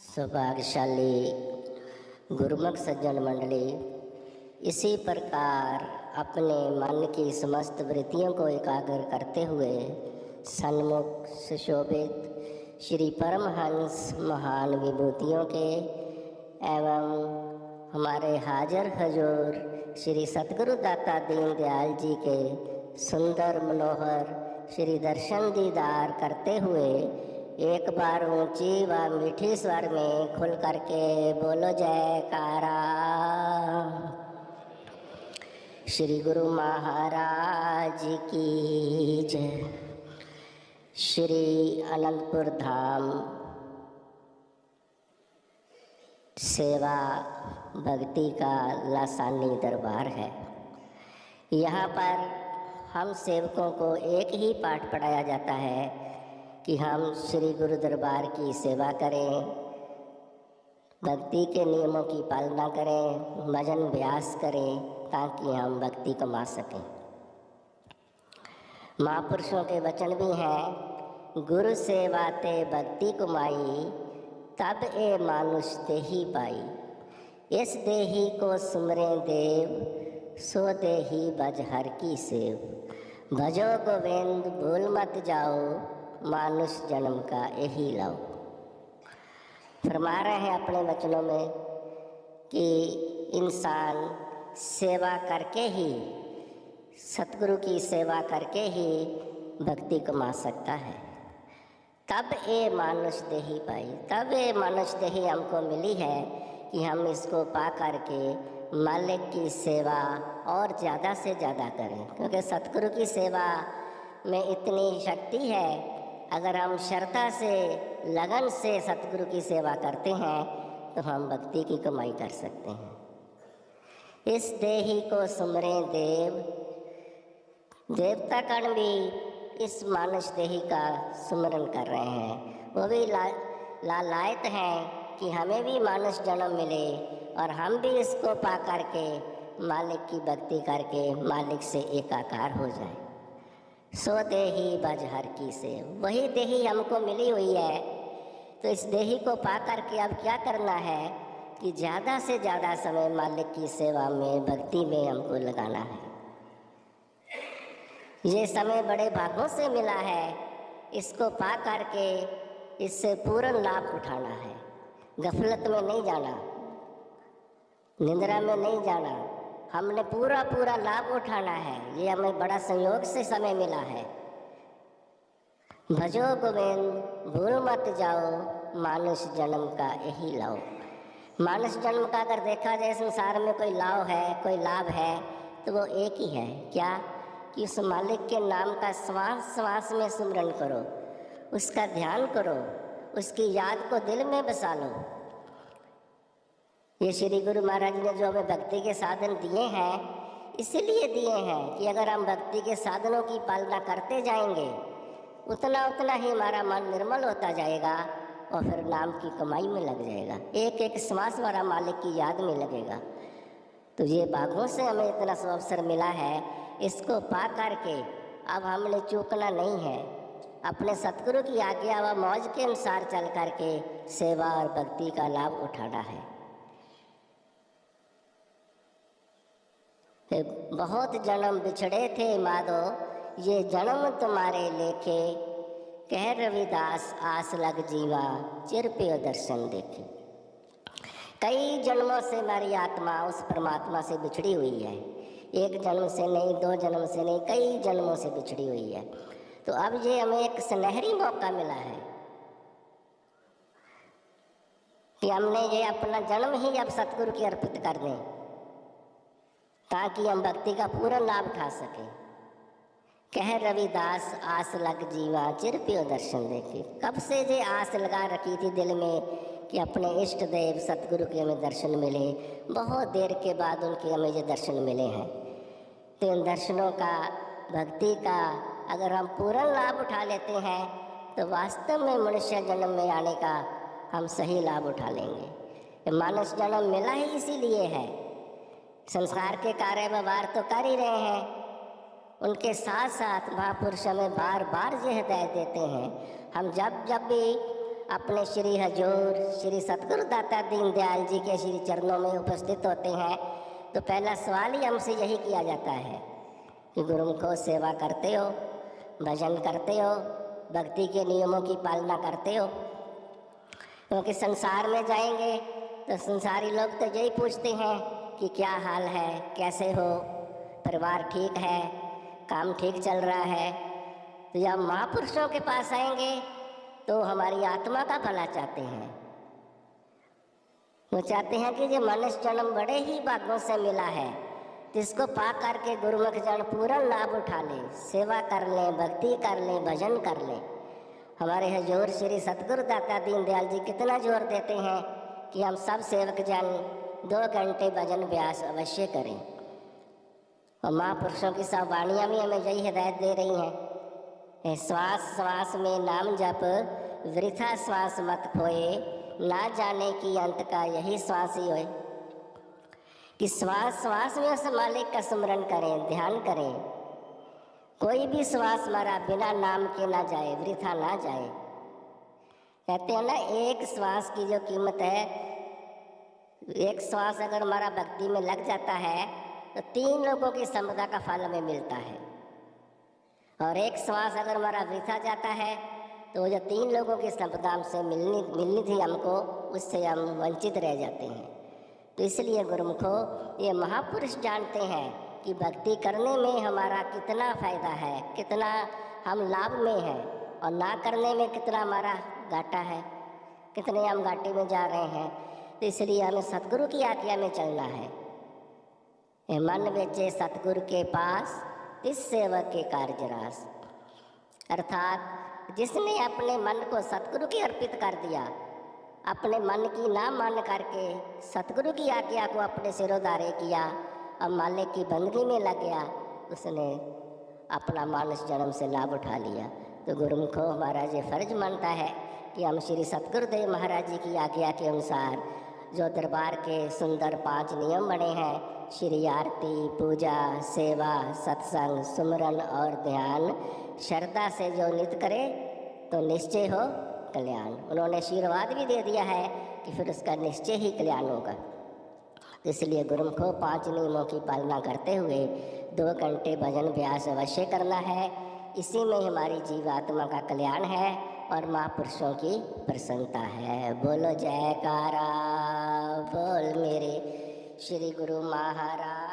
सौभाग्यशाली गुरुमुख सज्जन मंडली इसी प्रकार अपने मन की समस्त वृत्तियों को एकाग्र करते हुए सन्मुख सुशोभित श्री परमहंस महान विभूतियों के एवं हमारे हाजर हजूर श्री सतगुरु दाता दीनदयाल जी के सुंदर मनोहर श्री दर्शन दीदार करते हुए एक बार ऊंची व मीठी स्वर में खुल करके बोलो जयकारा। श्री गुरु महाराज की जय। श्री अनंतपुर धाम सेवा भक्ति का लासानी दरबार है। यहाँ पर हम सेवकों को एक ही पाठ पढ़ाया जाता है कि हम श्री गुरु दरबार की सेवा करें, भक्ति के नियमों की पालना करें, भजन अभ्यास करें ताकि हम भक्ति कमा सकें। महापुरुषों के वचन भी हैं, गुरु सेवा ते भक्ति कमाई, तब ए मानुष देही पाई। इस देही को सुमरे देव, सो देही भज हर की सेव। भजो गोविंद भूल मत जाओ, मानुष जन्म का यही लाओ। फरमा रहे हैं अपने वचनों में कि इंसान सेवा करके ही, सतगुरु की सेवा करके ही भक्ति कमा सकता है। तब ये मानुष देही पाई, तब ये मनुष्य देही हमको मिली है कि हम इसको पा करके मालिक की सेवा और ज़्यादा से ज़्यादा करें, क्योंकि सतगुरु की सेवा में इतनी शक्ति है। अगर हम श्रद्धा से लगन से सतगुरु की सेवा करते हैं तो हम भक्ति की कमाई कर सकते हैं। इस देही को सुमरे देव, देवता गण भी इस मानुष देही का सुमरन कर रहे हैं। वो भी लालायत हैं कि हमें भी मानुष जन्म मिले और हम भी इसको पा करके मालिक की भक्ति करके मालिक से एकाकार हो जाए। सो देही भज हर की से, वही देही हमको मिली हुई है। तो इस देही को पा करके अब क्या करना है कि ज़्यादा से ज़्यादा समय मालिक की सेवा में भक्ति में हमको लगाना है। ये समय बड़े भागों से मिला है, इसको पा करके इससे पूर्ण लाभ उठाना है। गफलत में नहीं जाना, निंद्रा में नहीं जाना, हमने पूरा लाभ उठाना है। ये हमें बड़ा संयोग से समय मिला है। भजो गोविंद भूल मत जाओ, मानुष जन्म का यही लाओ। मानुष जन्म का अगर देखा जाए संसार में कोई लाभ है, कोई लाभ है तो वो एक ही है, क्या कि उस मालिक के नाम का श्वास श्वास में सुमरन करो, उसका ध्यान करो, उसकी याद को दिल में बसा लो। ये श्री गुरु महाराज ने जो हमें भक्ति के साधन दिए हैं इसलिए दिए हैं कि अगर हम भक्ति के साधनों की पालना करते जाएंगे उतना उतना ही हमारा मन निर्मल होता जाएगा और फिर नाम की कमाई में लग जाएगा। एक एक श्वास हमारा मालिक की याद में लगेगा। तो ये भागों से हमें इतना अवसर मिला है, इसको पा करके अब हमने चूकना नहीं है। अपने सतगुरु की आज्ञा व मौज के अनुसार चल करके सेवा और भक्ति का लाभ उठाना है। बहुत जन्म बिछड़े थे माधो, ये जन्म तुम्हारे लेखे। कह रविदास आस लग जीवा, चिर पे दर्शन देखे। कई जन्मों से हमारी आत्मा उस परमात्मा से बिछड़ी हुई है। एक जन्म से नहीं, दो जन्म से नहीं, कई जन्मों से बिछड़ी हुई है। तो अब ये हमें एक सुनहरी मौका मिला है कि हमने ये अपना जन्म ही अब सतगुरु की अर्पित कर दें ताकि हम भक्ति का पूरा लाभ उठा सकें। कह रविदास आस लग जीवा, चिर प्यो दर्शन देखे। कब से ये आस लगा रखी थी दिल में कि अपने इष्ट देव सतगुरु के हमें दर्शन मिले। बहुत देर के बाद उनके हमें ये दर्शन मिले हैं। तो इन दर्शनों का, भक्ति का अगर हम पूर्ण लाभ उठा लेते हैं तो वास्तव में मनुष्य जन्म में आने का हम सही लाभ उठा लेंगे। मानव जन्म मिला ही इसीलिए है। संसार के कार्य व्यवहार तो कर ही रहे हैं, उनके साथ साथ महापुरुष हमें बार बार ये हिदायत देते हैं। हम जब भी अपने श्री हजूर श्री सतगुरु दाता दीनदयाल जी के श्री चरणों में उपस्थित होते हैं तो पहला सवाल ही हमसे यही किया जाता है कि गुरुमुखो सेवा करते हो, भजन करते हो, भक्ति के नियमों की पालना करते हो। क्योंकि संसार में जाएंगे तो संसारी लोग तो यही पूछते हैं कि क्या हाल है, कैसे हो, परिवार ठीक है, काम ठीक चल रहा है। तो जब महापुरुषों के पास आएंगे तो हमारी आत्मा का भला चाहते हैं। वो चाहते हैं कि ये मनुष्य जन्म बड़े ही भाग्यों से मिला है, जिसको पा करके गुरुमुख जन पूर्ण लाभ उठा ले, सेवा कर लें, भक्ति कर लें, भजन कर लें। हमारे हजूर श्री सतगुरु दाता दीनदयाल जी कितना जोर देते हैं कि हम सब सेवक जन 2 घंटे भजन अभ्यास अवश्य करें। और महापुरुषों की सब वाणियाँ भी हमें यही हिदायत दे रही हैं, श्वास श्वास में नाम जप, वृथा श्वास मत खोए, ना जाने की अंत का यही श्वास ही होए। कि श्वास श्वास में उस मालिक का स्मरण करें, ध्यान करें। कोई भी श्वास हमारा बिना नाम के ना जाए, वृथा ना जाए। कहते हैं ना, एक श्वास की जो कीमत है, एक श्वास अगर हमारा भक्ति में लग जाता है तो 3 लोगों की संपदा का फल हमें मिलता है। और एक श्वास अगर हमारा वृथा जाता है तो जो 3 लोगों की संपदा हमसे मिलनी थी हमको, उससे हम वंचित रह जाते हैं। तो इसलिए गुरुमुखो, ये महापुरुष जानते हैं कि भक्ति करने में हमारा कितना फ़ायदा है, कितना हम लाभ में हैं, और ना करने में कितना हमारा घाटा है, कितने हम घाटे में जा रहे हैं। तो इसलिए हमें सतगुरु की आज्ञा में चलना है। ये मन बेचे सतगुरु के पास, इस सेवक के कार्य रास। अर्थात जिसने अपने मन को सतगुरु की अर्पित कर दिया, अपने मन की ना मान करके सतगुरु की आज्ञा को अपने सिरोधार्य किया और मालिक की बंदगी में लग गया, उसने अपना मानस जन्म से लाभ उठा लिया। तो गुरुमुखो, हमारा ये फर्ज बनता है कि हम श्री सतगुरुदेव महाराज जी की आज्ञा के अनुसार जो दरबार के सुंदर 5 नियम बने हैं, श्री आरती, पूजा, सेवा, सत्संग, सुमरन और ध्यान, श्रद्धा से जो नित्य करे तो निश्चय हो कल्याण। उन्होंने आशीर्वाद भी दे दिया है कि फिर उसका निश्चय ही कल्याण होगा। इसलिए गुरुमुखो, 5 नियमों की पालना करते हुए 2 घंटे भजन अभ्यास अवश्य करना है। इसी में हमारी जीवात्मा का कल्याण है और महापुरुषों की प्रसन्नता है। बोलो जयकारा, बोल मेरे श्री गुरु महाराज।